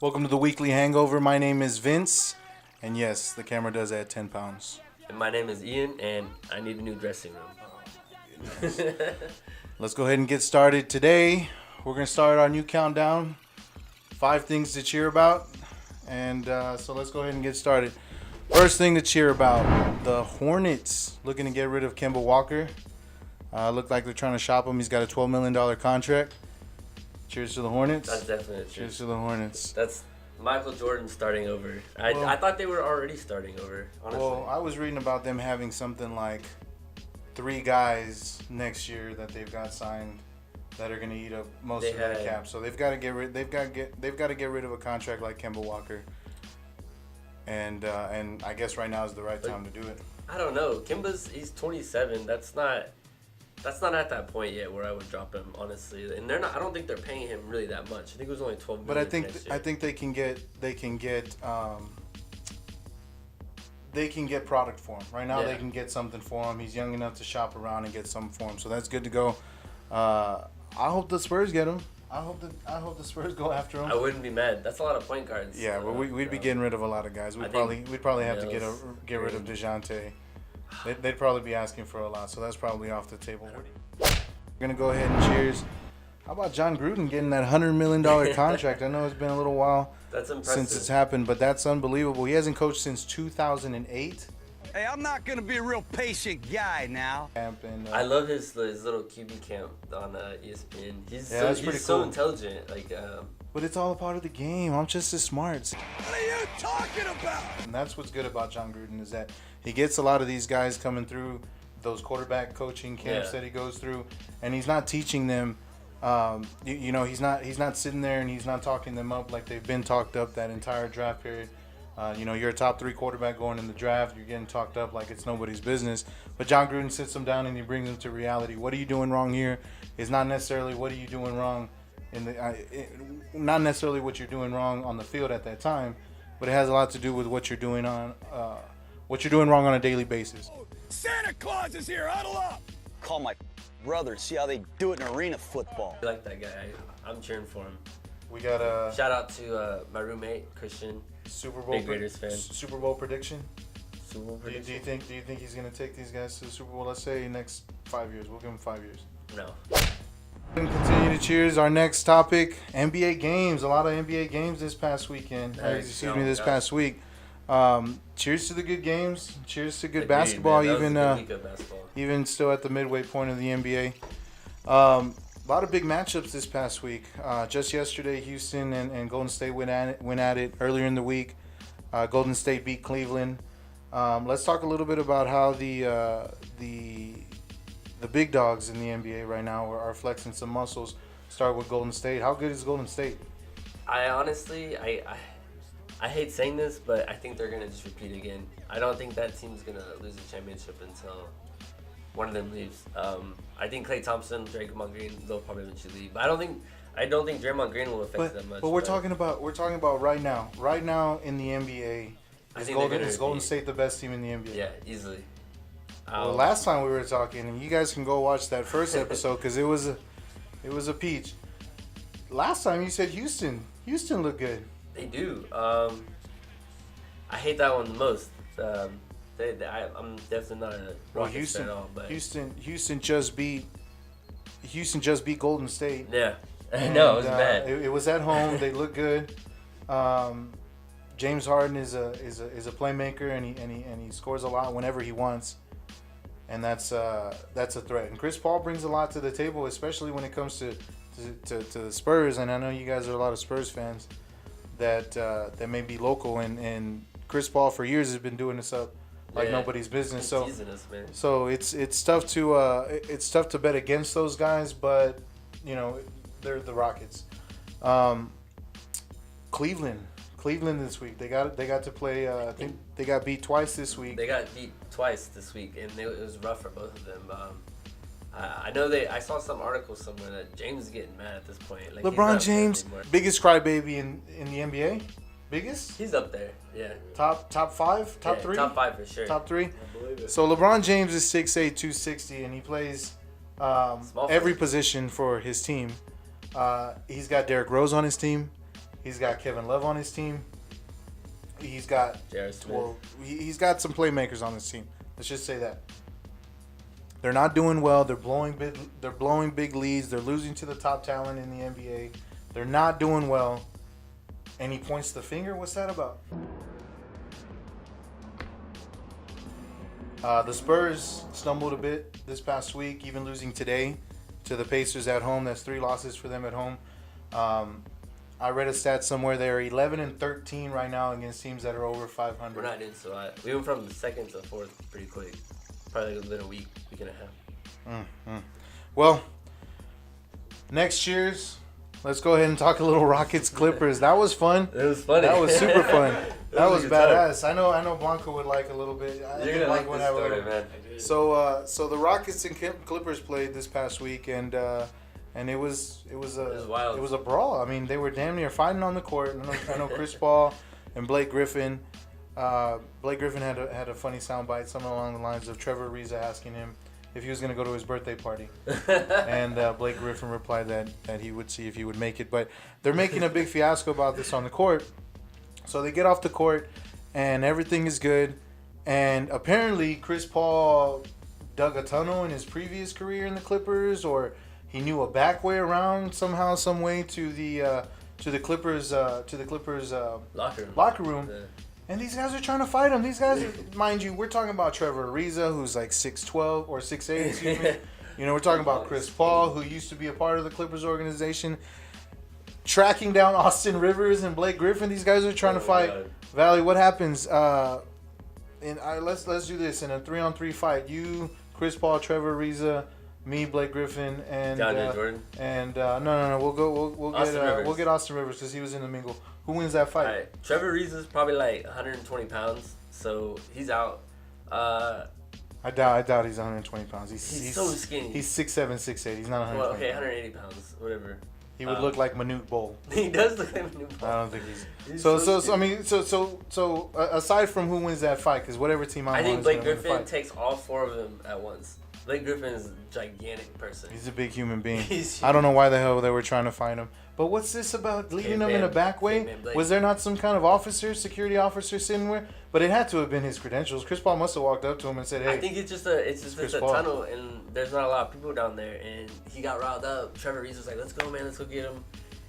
Welcome to the Weekly Hangover. My name is Vince, and yes, the camera does add 10 pounds. And my name is Ian, and I need a new dressing room. Let's go ahead and get started. Today, we're going to start our new countdown. 5 things to cheer about. And so let's go ahead and get started. First thing to cheer about, the Hornets looking to get rid of Kemba Walker. Look like they're trying to shop him. He's got a $12 million contract. Cheers to the Hornets. That's definitely Cheers to the Hornets. That's Michael Jordan starting over. I thought they were already starting over, honestly. Well, I was reading about them having something like 3 guys next year that they've got signed that are going to eat up most of their cap. So they've got to get rid. They've got to get rid of a contract like Kemba Walker. And I guess right now is the right time to do it. I don't know. He's 27. That's not at that point yet where I would drop him, honestly. And they're not. I don't think they're paying him really that much. I think it was only $12 million. But I think they can get product for him. Right now they can get something for him. He's young enough to shop around and get something for him. So that's good to go. I hope the Spurs get him. I hope the Spurs go after him. I wouldn't be mad. That's a lot of point guards. Yeah, well, we'd be getting rid of a lot of guys. We'd probably have to get rid of DeJounte. They'd probably be asking for a lot, so that's probably off the table. We're gonna go ahead and cheers. How about Jon Gruden getting that $100 million contract? I know it's been a little while since it's happened, but that's unbelievable. He hasn't coached since 2008. Hey, I'm not gonna be a real patient guy now. I love his little QB camp on ESPN. He's pretty so cool. Intelligent. But it's all a part of the game. I'm just as smart. What are you talking about? And that's what's good about Jon Gruden is that he gets a lot of these guys coming through those quarterback coaching camps that he goes through, and he's not teaching them. He's not sitting there and he's not talking them up like they've been talked up that entire draft period. You're a top 3 quarterback going in the draft. You're getting talked up like it's nobody's business. But Jon Gruden sits them down and he brings them to reality. What are you doing wrong here? It's not necessarily what are you doing wrong not necessarily what you're doing wrong on the field at that time, but it has a lot to do with what you're doing wrong on a daily basis. Santa Claus is here. Huddle up. Call my brother. See how they do it in arena football. I like that guy. I'm cheering for him. We got a shout out to my roommate Christian. Super Bowl big Raiders fan. Super Bowl prediction. Super Bowl prediction. Do you think he's gonna take these guys to the Super Bowl? Let's say next 5 years. We'll give him 5 years. No. And continue to cheers. Our next topic: NBA games. A lot of NBA games this past weekend. This past week. Cheers to the good games. Cheers to good basketball. Even still at the midway point of the NBA. A lot of big matchups this past week. Just yesterday, Houston and Golden State went at it. Earlier in the week, Golden State beat Cleveland. Let's talk a little bit about how the big dogs in the NBA right now are flexing some muscles. Start with Golden State. How good is Golden State? I honestly hate saying this, but I think they're gonna just repeat again. I don't think that team's gonna lose the championship until one of them leaves. I think Klay Thompson, Draymond Green, they'll probably eventually leave. But I don't think Draymond Green will affect them much. But we're talking about right now. Right now in the NBA, is Golden State the best team in the NBA? Yeah, easily. Well, last time we were talking, and you guys can go watch that first episode because it was a peach. Last time you said Houston looked good. They do. I hate that one the most. I'm definitely not a Rockets fan at all. But Houston just beat Golden State. Yeah, I know it was bad. It was at home. They look good. James Harden is a playmaker and he scores a lot whenever he wants. And that's a threat. And Chris Paul brings a lot to the table, especially when it comes to the Spurs. And I know you guys are a lot of Spurs fans that may be local. And Chris Paul for years has been doing this up like nobody's business. So it's tough to bet against those guys, but they're the Rockets. Cleveland this week. They got to play. I think they got beat twice this week. They got beat twice this week, and it was rough for both of them. I know I saw some article somewhere that James is getting mad at this point. Like, LeBron James, biggest crybaby in the NBA. Biggest? He's up there. Yeah. Top 5? Top 3? Top 5 for sure. Top 3? I believe it. So LeBron James is 6'8", 260, and he plays every position for his team. He's got Derrick Rose on his team. He's got Kevin Love on his team. He's got he's got some playmakers on this team. Let's just say that. They're not doing well. They're blowing big leads. They're losing to the top talent in the NBA. They're not doing well. And he points the finger. What's that about? The Spurs stumbled a bit this past week, even losing today to the Pacers at home. That's 3 losses for them at home. I read a stat somewhere they're 11-13 right now against teams that are over 500. We're not doing so hot. We went from second to fourth pretty quick. Probably within a week and a half. Mm-hmm. Well, next cheers. Let's go ahead and talk a little Rockets Clippers. That was fun. It was funny. That was super fun. That was badass. Time. I know Blanco would like a little bit. You're gonna like this story, man. So the Rockets and Clippers played this past week, and it was wild. It was a brawl. I mean, they were damn near fighting on the court. I know Chris Paul and Blake Griffin. Blake Griffin had a funny soundbite, something along the lines of Trevor Ariza asking him if he was going to go to his birthday party, and Blake Griffin replied that he would see if he would make it. But they're making a big fiasco about this on the court. So they get off the court, and everything is good. And apparently, Chris Paul dug a tunnel in his previous career in the Clippers, or he knew a back way around somehow, some way to the Clippers locker room. Yeah. And these guys are trying to fight him. These guys, mind you, we're talking about Trevor Ariza, who's like 6'12" or 6'8", excuse me. You know, we're talking about Chris Paul, who used to be a part of the Clippers organization, tracking down Austin Rivers and Blake Griffin. These guys are trying to fight. God. Valley, what happens? Let's do this in a 3-on-3 fight. You, Chris Paul, Trevor Ariza, me, Blake Griffin, and Jordan. And no, we'll get Austin Rivers because he was in the mingle. Who wins that fight? All right. Trevor Ariza's probably like 120 pounds, so he's out. I doubt he's 120 pounds. He's so skinny. He's 6'7", 6'8". He's not 120. Well, okay, 180 pounds, whatever. He would look like Manute Bol. He does look like Manute Bol. I don't think he's so aside from who wins that fight, because whatever team I think Blake Griffin takes all 4 of them at once. Blake Griffin is a gigantic person. He's a big human being. I don't know why the hell they were trying to find him. But what's this about leaving him in a back way? Was there not some kind of security officer sitting there? But it had to have been his credentials. Chris Paul must have walked up to him and said, "Hey." I think it's just a tunnel, and there's not a lot of people down there. And he got riled up. Trevor Ariza was like, "Let's go, man. Let's go get him."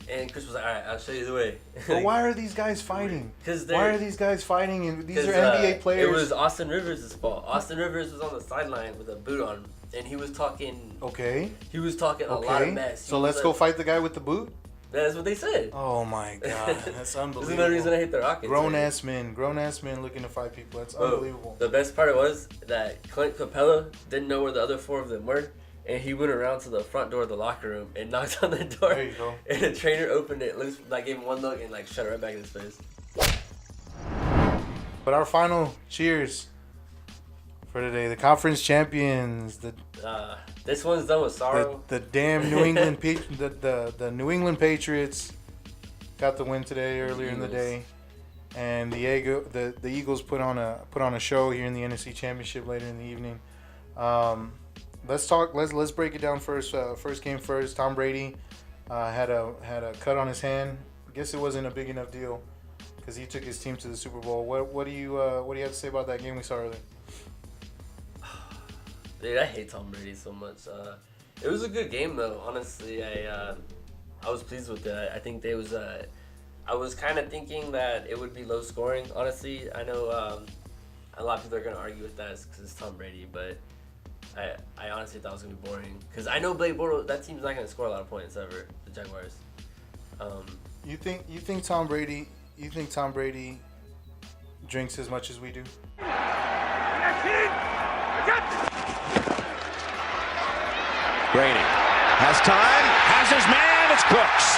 And Chris was like, "All right, I'll show you the way." But why are these guys fighting? Why are these guys fighting? And these are NBA players. It was Austin Rivers' fault. Austin Rivers was on the sideline with a boot on, and he was talking. Okay. He was talking a lot of mess. So let's go fight the guy with the boot? That's what they said. Oh my God, that's unbelievable. That's another reason I hate the Rockets. Grown ass men looking to fight people. That's unbelievable. The best part was that Clint Capella didn't know where the other 4 of them were, and he went around to the front door of the locker room and knocked on the door. There you go. And the trainer opened it, gave him one look, and shut it right back in his face. But our final cheers for today, the conference champions, this one's done with sorrow. The damn New England the New England Patriots got the win today earlier in the day, and the Eagles put on a show here in the NFC Championship later in the evening. Let's break it down first. First game first. Tom Brady had a cut on his hand. I guess it wasn't a big enough deal because he took his team to the Super Bowl. What do you have to say about that game we saw earlier? Dude, I hate Tom Brady so much. It was a good game though. Honestly, I was pleased with it. I think I was kind of thinking that it would be low scoring. Honestly, I know a lot of people are gonna argue with that because it's Tom Brady, but I honestly thought it was gonna be boring because I know Blake Bortles, that team's not gonna score a lot of points ever. The Jaguars. You think Tom Brady drinks as much as we do? Brady has time, has his man, it's Cooks.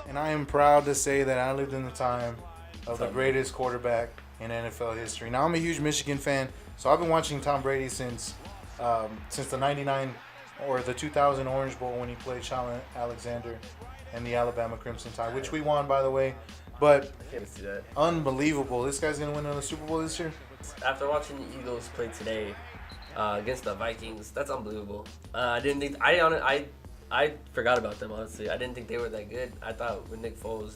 And I am proud to say that I lived in the time of the greatest quarterback in NFL history. Now, I'm a huge Michigan fan, so I've been watching Tom Brady since the 99 or the 2000 Orange Bowl when he played Shawn Alexander and the Alabama Crimson Tide, which we won, by the way. But I can't see that. Unbelievable. This guy's going to win another Super Bowl this year? After watching the Eagles play today against the Vikings, that's unbelievable. I didn't think I I forgot about them, honestly. I didn't think they were that good. I thought with Nick Foles,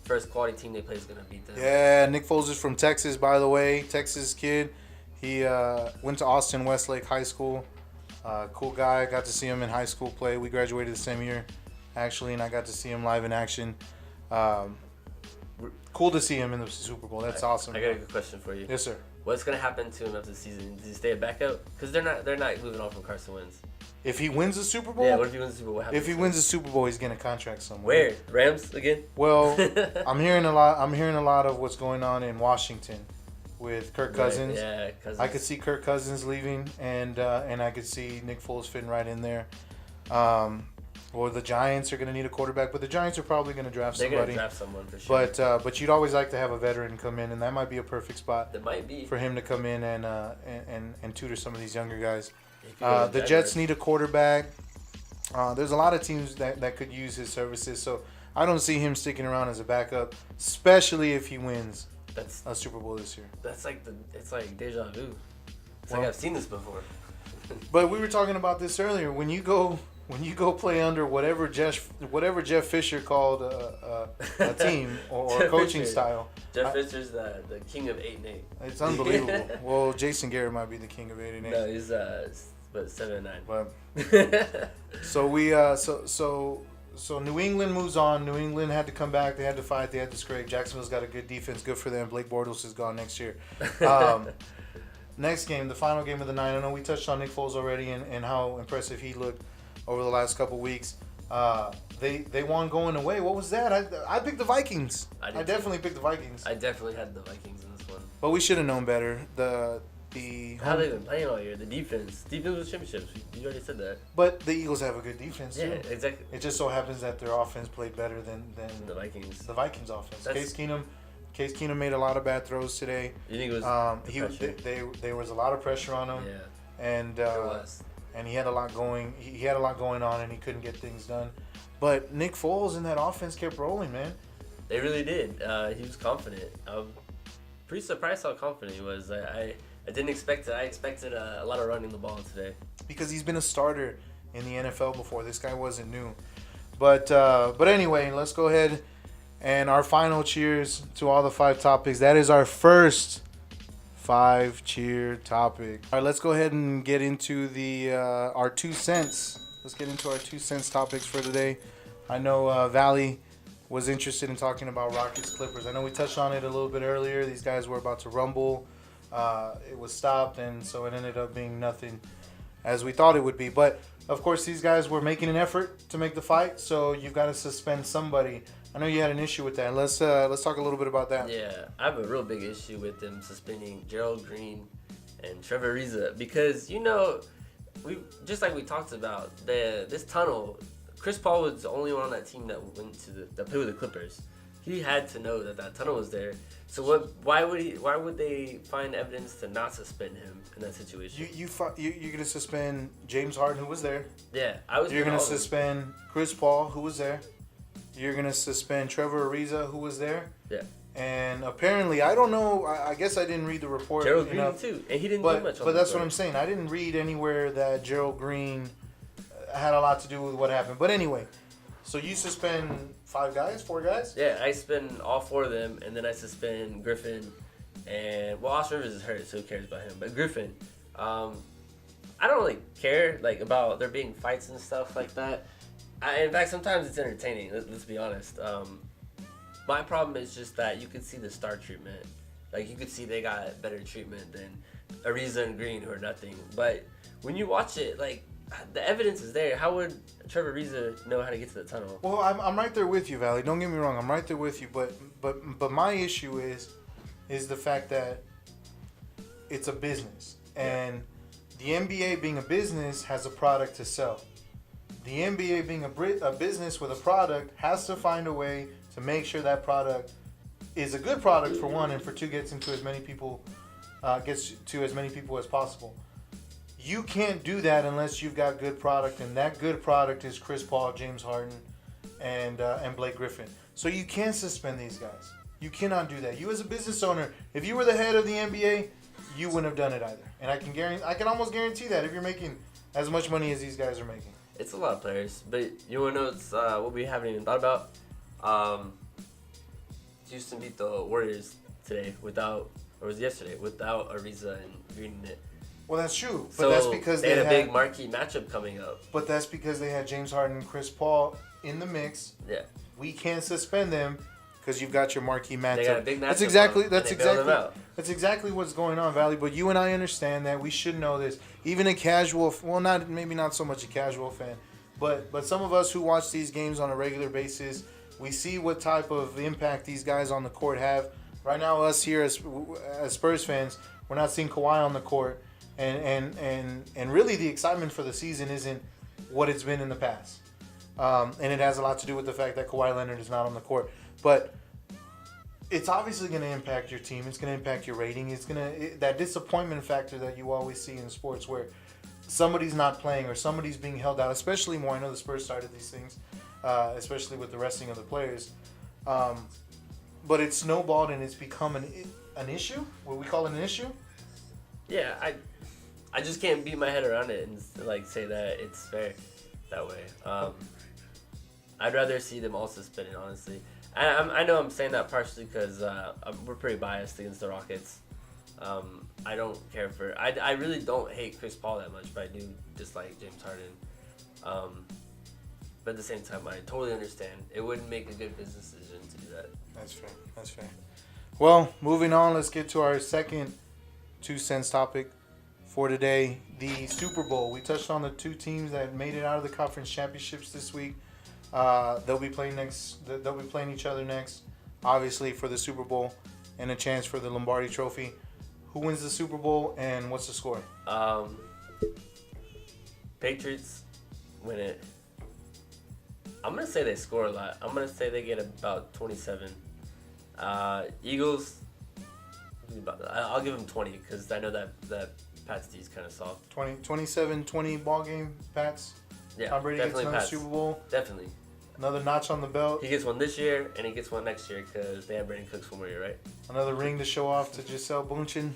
first quality team they play is going to beat them. Yeah, Nick Foles is from Texas, by the way. Texas kid. He went to Austin Westlake High School. Cool guy. Got to see him in high school play. We graduated the same year, actually, and I got to see him live in action. Cool to see him in the Super Bowl. That's awesome. I got a good question for you. Yes, sir. What's going to happen to him after the season? Does he stay a backup? Because they're not moving on from Carson Wentz. If he wins the Super Bowl? Yeah, what if he wins the Super Bowl? What happens If he wins the Super Bowl, he's getting a contract somewhere. Where? Rams again? Well, I'm hearing a lot of what's going on in Washington with Kirk Cousins. Right, yeah, Cousins. I could see Kirk Cousins leaving, and I could see Nick Foles fitting right in there. Or the Giants are going to need a quarterback, but the Giants are probably going to draft somebody. They're going to draft someone for sure. But you'd always like to have a veteran come in, and that might be a perfect spot. That might be for him to come in and tutor some of these younger guys. The The Jets need a quarterback. There's a lot of teams that could use his services, so I don't see him sticking around as a backup, especially if he wins a Super Bowl this year. It's like deja vu. It's Well, like I've seen this before. But we were talking about this earlier. When you go play under whatever Jeff Fisher called a team or coaching Fisher. style, Jeff Fisher's the king of 8-8. it's unbelievable. Well, Jason Garrett might be the king of 8-8. No, he's 7-9. But so New England moves on. New England had to come back. They had to fight. They had to scrape. Jacksonville's got a good defense. Good for them. Blake Bortles is gone next year. Next game, the final game of the night. I know we touched on Nick Foles already and how impressive he looked over the last couple weeks. They won going away. What was that? I picked the Vikings. I definitely picked the Vikings. I definitely had the Vikings in this one. But we should have known better. How they been playing all year? The defense was championships. You already said that. But the Eagles have a good defense too. Yeah, exactly. It just so happens that their offense played better than The Vikings. The Vikings offense. Case Keenum made a lot of bad throws today. You think it was there was a lot of pressure on him. Yeah. And and he had a lot going. He had a lot going on, and he couldn't get things done. But Nick Foles and that offense kept rolling, man. They really did. He was confident. I'm pretty surprised how confident he was. I didn't expect it. I expected a lot of running the ball today. Because he's been a starter in the NFL before. This guy wasn't new. But anyway, let's go ahead and our final cheers to all the 5 topics. That is our first 5 cheer topic. All right, let's go ahead and get into our 2 cents. Let's get into our 2 cents topics for today. I know Valley was interested in talking about Rockets Clippers. I know we touched on it a little bit earlier. These guys were about to rumble. It was stopped, and so it ended up being nothing as we thought it would be. But of course, these guys were making an effort to make the fight, so you've got to suspend somebody. I know you had an issue with that. Let's talk a little bit about that. Yeah, I have a real big issue with them suspending Gerald Green and Trevor Ariza because we just like we talked about this tunnel. Chris Paul was the only one on that team that went to that played with the Clippers. He had to know that tunnel was there. So why would they find evidence to not suspend him in that situation? You're gonna suspend James Harden, who was there. Yeah, You're gonna suspend Chris Paul, who was there. You're gonna suspend Trevor Ariza, who was there. Yeah. And apparently, I don't know. I guess I didn't read the report. Gerald Green too, and he didn't do much. But that's what I'm saying. I didn't read anywhere that Gerald Green had a lot to do with what happened. But anyway, so you suspend 4 guys? Yeah, I suspend all 4 of them, and then I suspend Griffin, and Austin Rivers is hurt, so who cares about him? But Griffin, I don't really care about there being fights and stuff like that. In fact, sometimes it's entertaining. Let's be honest. My problem is just that you could see the star treatment. You could see they got better treatment than Ariza and Green, who are nothing. But when you watch it, the evidence is there. How would Trevor Ariza know how to get to the tunnel? Well, I'm right there with you, Valley. Don't get me wrong. I'm right there with you. But my issue is the fact that it's a business, and the NBA being a business has a product to sell. The NBA being a business with a product has to find a way to make sure that product is a good product for one, and for two, gets to as many people as possible. You can't do that unless you've got good product, and that good product is Chris Paul, James Harden, and Blake Griffin. So you can't suspend these guys. You cannot do that. You as a business owner, if you were the head of the NBA, you wouldn't have done it either. And I can almost guarantee that if you're making as much money as these guys are making. It's a lot of players, but you want to know what we haven't even thought about? Houston beat the Warriors today without Ariza and Green in it. Well, that's true, but So that's because they had a big marquee matchup coming up. But that's because they had James Harden and Chris Paul in the mix. Yeah. We can't suspend them because you've got your marquee matchup. They got a big matchup. That's exactly what's going on, Valley. But you and I understand that. We should know this. Even a casual, maybe not so much a casual fan, but some of us who watch these games on a regular basis, we see what type of impact these guys on the court have. Right now, us here as Spurs fans, we're not seeing Kawhi on the court. And really the excitement for the season isn't what it's been in the past. And it has a lot to do with the fact that Kawhi Leonard is not on the court. But it's obviously going to impact your team. It's going to impact your rating. That disappointment factor that you always see in sports where somebody's not playing or somebody's being held out, especially more. I know the Spurs started these things, especially with the resting of the players. But it's snowballed and it's become an issue. What we call it an issue? Yeah, I just can't beat my head around it and say that it's fair that way. I'd rather see them all suspended, honestly. I know I'm saying that partially because we're pretty biased against the Rockets. I don't care for. I really don't hate Chris Paul that much, but I do dislike James Harden. But at the same time, I totally understand. It wouldn't make a good business decision to do that. That's fair. Well, moving on, let's get to our second 2 cents topic for today, the Super Bowl. We touched on the two teams that made it out of the conference championships this week. They'll be playing each other next, obviously for the Super Bowl and a chance for the Lombardi Trophy. Who wins the Super Bowl and what's the score? Patriots win it. I'm gonna say they score a lot. I'm gonna say they get about 27. Eagles. I'll give them 20 because I know that Pats D is kind of soft. 27-20 ball game, Pats. Yeah, Tom Brady gets another Super Bowl. Definitely. Another notch on the belt. He gets one this year and he gets one next year because they have Brandon Cooks one more year, right? Another ring to show off to Gisele Bündchen.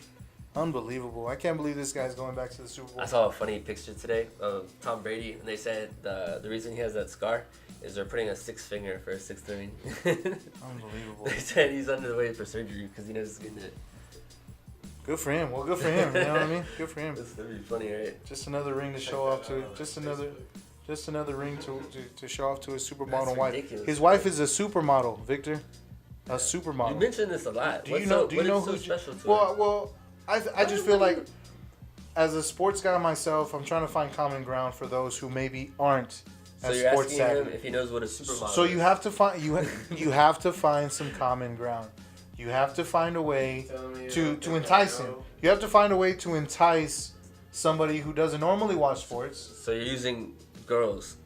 Unbelievable. I can't believe this guy's going back to the Super Bowl. I saw a funny picture today of Tom Brady, and they said the reason he has that scar is they're putting a 6th finger for a 6th ring. Unbelievable. They said he's under the way for surgery because he knows he's getting it. Good for him. Well, good for him. You know what I mean? Good for him. This would be funny, right? Just another ring to show off to. Just another ring to show off to his supermodel wife. Ridiculous. His wife is a supermodel, Victor. A supermodel. You mentioned this a lot. Do you know who's so special to her? Well, I just feel like as a sports guy myself, I'm trying to find common ground for those who maybe aren't as you're sports asking savvy. him if he knows what a supermodel is. So you have to find you have to find some common ground. You have to find a way to entice him. You have to find a way to entice somebody who doesn't normally watch sports. So you're using girls.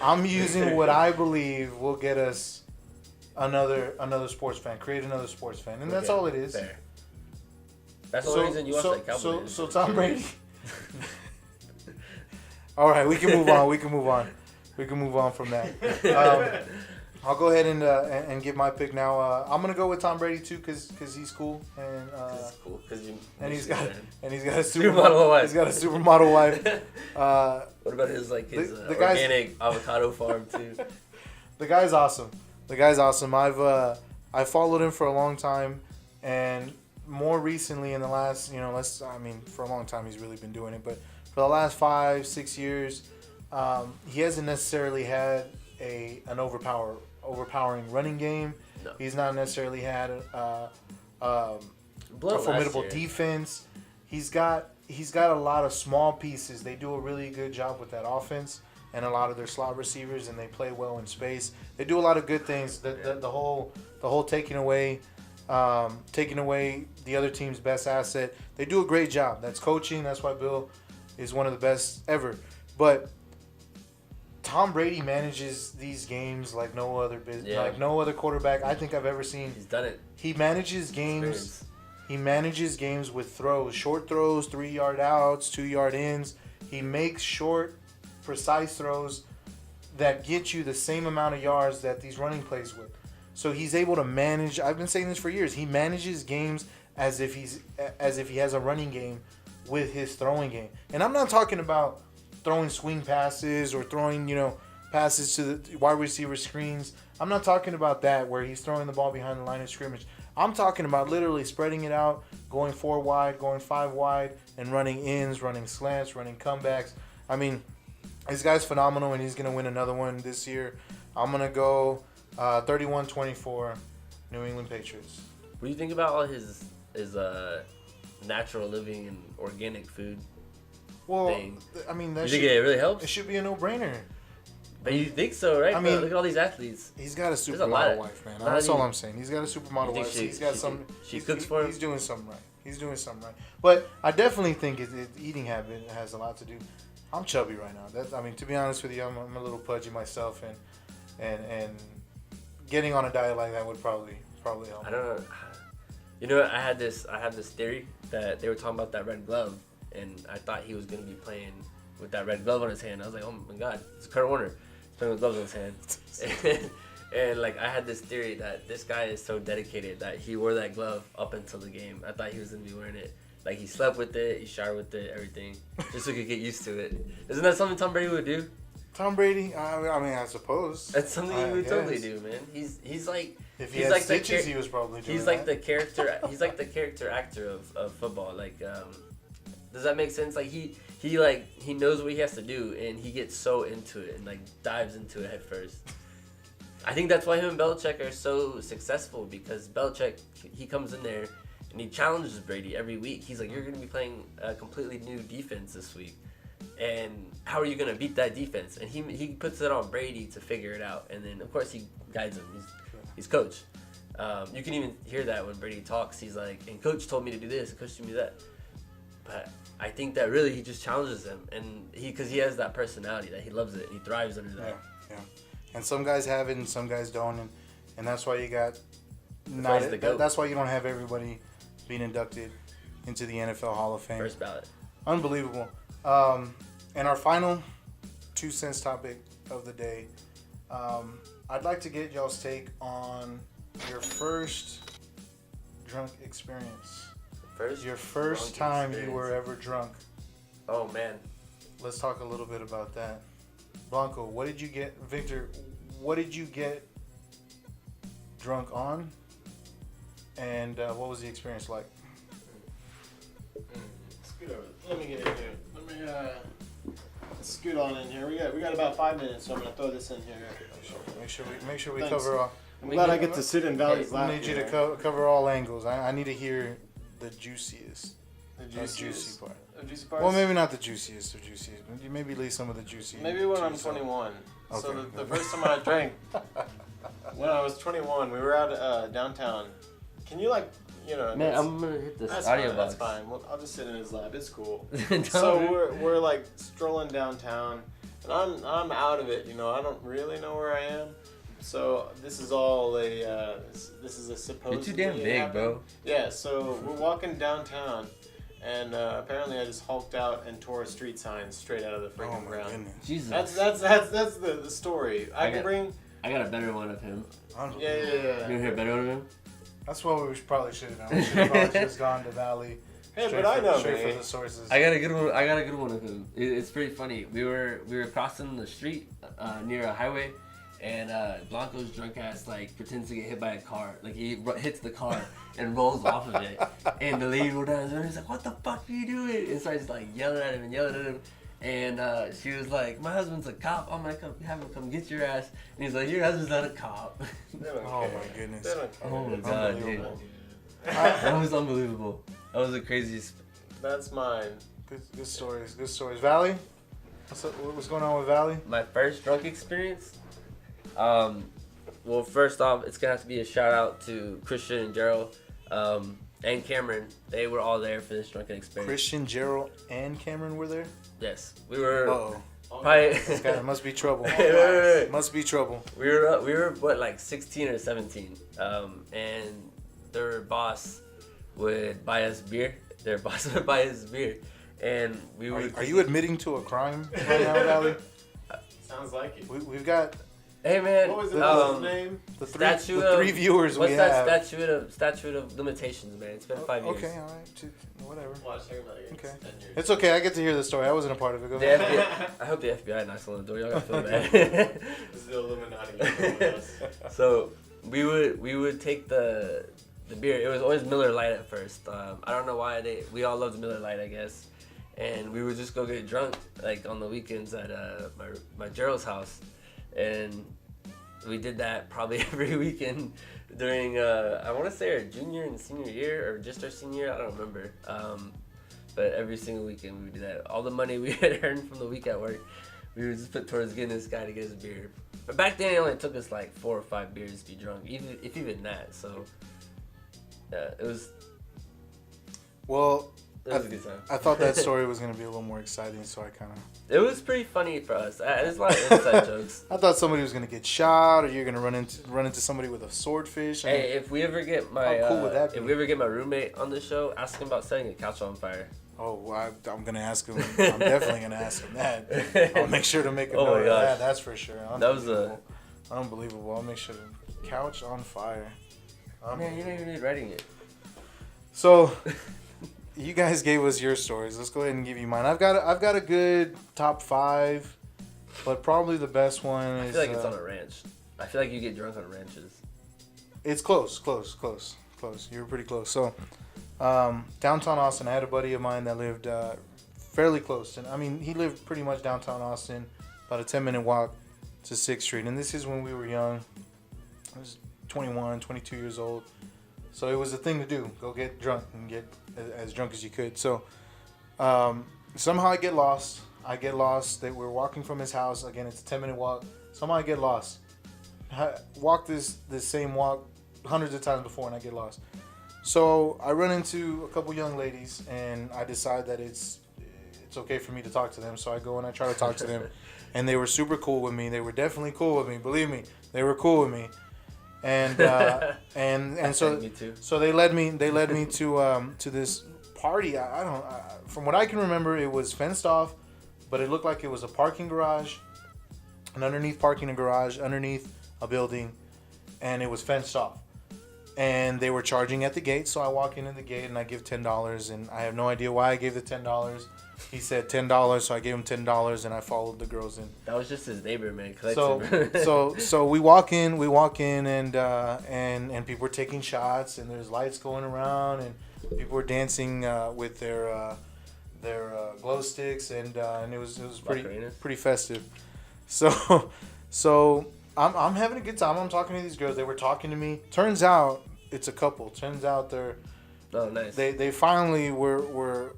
I'm using what I believe will get us another sports fan, create another sports fan, and that's all it is. Fair. That's the only reason you watch that Cowboys. So Tom Brady. All right, we can move on. We can move on from that. I'll go ahead and give my pick now. I'm gonna go with Tom Brady too, cause he's cool and It's cool because he's got a supermodel wife. He's got a supermodel wife. What about his the organic avocado farm too? The guy's awesome. I've followed him for a long time, and more recently in the last for a long time he's really been doing it, but for the last 5-6 years, he hasn't necessarily had an overpowering running game. No. He's not necessarily had a formidable defense. He's got a lot of small pieces. They do a really good job with that offense and a lot of their slot receivers, and they play well in space. They do a lot of good things. The whole taking away the other team's best asset. They do a great job. That's coaching. That's why Bill is one of the best ever. But Tom Brady manages these games like no other like no other quarterback I think I've ever seen. He's done it. He manages games. Experience. He manages games with throws, short throws, 3-yard outs, 2-yard ins. He makes short, precise throws that get you the same amount of yards that these running plays would. So he's able to manage. I've been saying this for years. He manages games as if he has a running game with his throwing game. And I'm not talking about throwing swing passes or throwing, passes to the wide receiver screens. I'm not talking about that where he's throwing the ball behind the line of scrimmage. I'm talking about literally spreading it out, going 4 wide, going 5 wide, and running ins, running slants, running comebacks. I mean, this guy's phenomenal, and he's going to win another one this year. I'm going to go 31-24, New England Patriots. What do you think about all his natural living and organic food thing? I mean, you think it really helps? It should be a no-brainer. But you think so, right? I mean, look at all these athletes. He's got a supermodel wife, man. That's all I'm saying. He's got a supermodel wife. She cooks for him. He's doing something right. But I definitely think his eating habit has a lot to do. I'm chubby right now. To be honest with you, I'm a little pudgy myself, and getting on a diet like that would probably help. I don't know. You know, I had this theory that they were talking about that red glove, and I thought he was gonna be playing with that red glove on his hand. I was like, oh my God, it's Kurt Warner. He's playing with gloves on his hand. and like, I had this theory that this guy is so dedicated that he wore that glove up until the game. I thought he was gonna be wearing it. Like, he slept with it, he showered with it, everything, just so he could get used to it. Isn't that something Tom Brady would do? Tom Brady? I suppose. That's something he would totally do, man. He's like, if he had stitches, he was probably doing He's like the character. He's like the character actor of football. Like, does that make sense? Like, he knows what he has to do, and he gets so into it and like dives into it head first. I think that's why him and Belichick are so successful, because Belichick, he comes in there and he challenges Brady every week. He's like, you're going to be playing a completely new defense this week, and how are you going to beat that defense? And he puts it on Brady to figure it out, and then of course he guides him. He's coach. You can even hear that when Brady talks. He's like, and coach told me to do this, and coach told me that. But I think that really he just challenges him, and because he has that personality that he loves it. He thrives under that. Yeah. And some guys have it, and some guys don't, and that's why you got that's why you don't have everybody being inducted into the NFL Hall of Fame. First ballot. Unbelievable. And our final 2 cents topic of the day. I'd like to get y'all's take on your first drunk experience. Your first time you were ever drunk. Oh, man. Let's talk a little bit about that. Blanco, what did you get? Victor, what did you get drunk on? And what was the experience like? Scoot over. Let me get in here. Let me scoot on in here. We got about 5 minutes, so I'm gonna throw this in here. Make sure we Thanks. cover all. I'm glad I get to sit in Valley's lap. I need you to cover all angles. I need to hear the juiciest. Juicy part. The juicy parts? Well, maybe not the juiciest of juiciest. Maybe leave some of the juicy. Maybe when I'm 21. Okay. So the first time I drank, when I was 21, we were out downtown. Can you Man, I'm gonna hit this that's audio fine, box. That's fine. Well, I'll just sit in his lap. It's cool. Don't So we're like strolling downtown, and I'm out of it. I don't really know where I am. So this is all this is a supposed. You're too damn big, bro. Yeah. So we're walking downtown, and apparently I just hulked out and tore a street sign straight out of the freaking ground. Goodness. Jesus. That's the story. I got a better one of him. Yeah. You want to hear a better one of him? That's what we probably should have done. We should have probably just gone to Valley. Hey, but I know, straight man. for the sources. I got a good one of him. It's pretty funny. We were crossing the street near a highway, and Blanco's drunk ass like pretends to get hit by a car. Like he hits the car and rolls off of it. And the lady rolled down and he's like, "What the fuck are you doing?" And starts like yelling at him. And she was like, "My husband's a cop. I'm gonna have him come get your ass." And he's like, "Your husband's not a cop." Oh my goodness. Oh my god, dude. Unbelievable. That was unbelievable. That was the craziest. That's mine. Good stories. Valley? What's going on with Valley? My first drunk experience? Well, first off, it's going to have to be a shout out to Christian and Gerald and Cameron. They were all there for this drunken experience. Christian, Gerald, and Cameron were there? Yes. We were... Uh-oh. Probably... This guy must be trouble. Wait. Must be trouble. We were what, like 16 or 17. And their boss would buy us beer. And we would... Are you admitting to a crime right now, Valley? Sounds like it. We've got Hey man, What was the name? The three viewers we have. What's that statute of limitations, man? It's been 5 years. Okay, all right, whatever. Watch everybody. Okay. 10 years. It's okay. I get to hear the story. I wasn't a part of it. Go The ahead. FBI, I hope the FBI knocks on the door. Y'all gotta feel bad. This is the Illuminati with us. So we would take the beer. It was always Miller Lite at first. I don't know why we all loved Miller Lite, I guess. And we would just go get drunk like on the weekends at my Gerald's house, and we did that probably every weekend during I want to say our junior and senior year, or just our senior year. I don't remember. But every single weekend we would do that. All the money we had earned from the week at work, we would just put towards getting this guy to get his beer. But back then it only took us like 4 or 5 beers to be drunk, even that. So it was. Well, It was a good time. I thought that story was going to be a little more exciting, so I kind of... It was pretty funny for us. There's a lot of inside jokes. I thought somebody was going to get shot, or you're going to run into somebody with a swordfish. I mean, Hey, if we ever get how cool would that be? if we ever get my roommate on the show, ask him about setting a couch on fire. oh, well, I'm going to ask him. I'm definitely going to ask him that. I'll make sure to make a Oh note my of gosh. that. That's for sure. That was Unbelievable. I'll make sure to... Couch on fire. Man, you don't even need writing it. So... You guys gave us your stories. Let's go ahead and give you mine. I've got a good top 5, but probably the best one is. I feel like it's on a ranch. I feel like you get drunk on ranches. It's close. You were pretty close. So, downtown Austin, I had a buddy of mine that lived fairly close, and I mean he lived pretty much downtown Austin, about a 10-minute walk to 6th Street. And this is when we were young. I was 21, 22 years old. So it was a thing to do. Go get drunk and get as drunk as you could. So somehow I get lost. We're walking from his house. Again, it's a 10-minute walk. Somehow I get lost. Walk this same walk hundreds of times before, and I get lost. So I run into a couple young ladies, and I decide that it's okay for me to talk to them. So I go and I try to talk to them, and they were super cool with me. They were definitely cool with me. Believe me, they were cool with me. And and so Me too. so they led me to this party. From what I can remember, it was fenced off, but it looked like it was a parking garage, and underneath a building, and it was fenced off. And they were charging at the gate, so I walk into the gate and I give $10, and I have no idea why I gave the $10. He said $10, so I gave him $10, and I followed the girls in. That was just his neighbor, man. So we walk in, and people were taking shots, and there's lights going around, and people were dancing with their glow sticks, and it was pretty festive. So I'm having a good time. I'm talking to these girls. They were talking to me. Turns out it's a couple. Turns out they're. Oh, nice. They finally were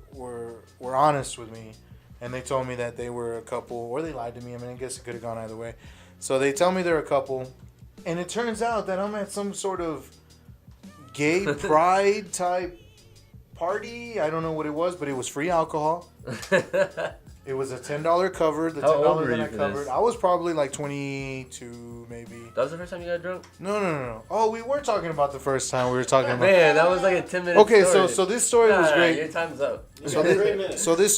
honest with me, and they told me that they were a couple, or they lied to me. I mean, I guess it could have gone either way. So they tell me they're a couple, and it turns out that I'm at some sort of gay pride type party. I don't know what it was, but it was free alcohol. It was a $10 cover. The How old $10 were that you I for covered. this? I was probably like 22, maybe. That was the first time you got drunk? No. Oh, we were talking about the first time. We were talking about. Man, that was like a 10-minute Okay, story. so this story was great. Your time's up. So this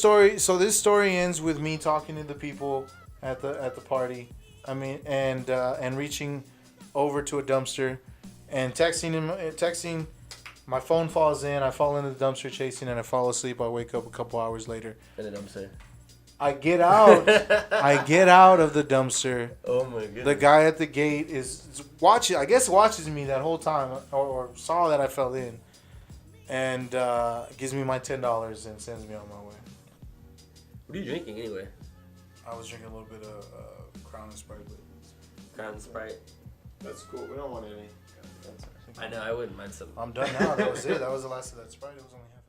story ends with me talking to the people at the party. I mean, and reaching over to a dumpster and texting. My phone falls in. I fall into the dumpster chasing, and I fall asleep. I wake up a couple hours later. In the dumpster. I get out. I get out of the dumpster. Oh my goodness. The guy at the gate is watching. I guess watches me that whole time, or saw that I fell in, and gives me my $10 and sends me on my way. What are you drinking anyway? I was drinking a little bit of Crown and Sprite. Crown Sprite. That's cool. We don't want any. I know. I wouldn't mind some. I'm done now. That was it. That was the last of that Sprite. It was only half.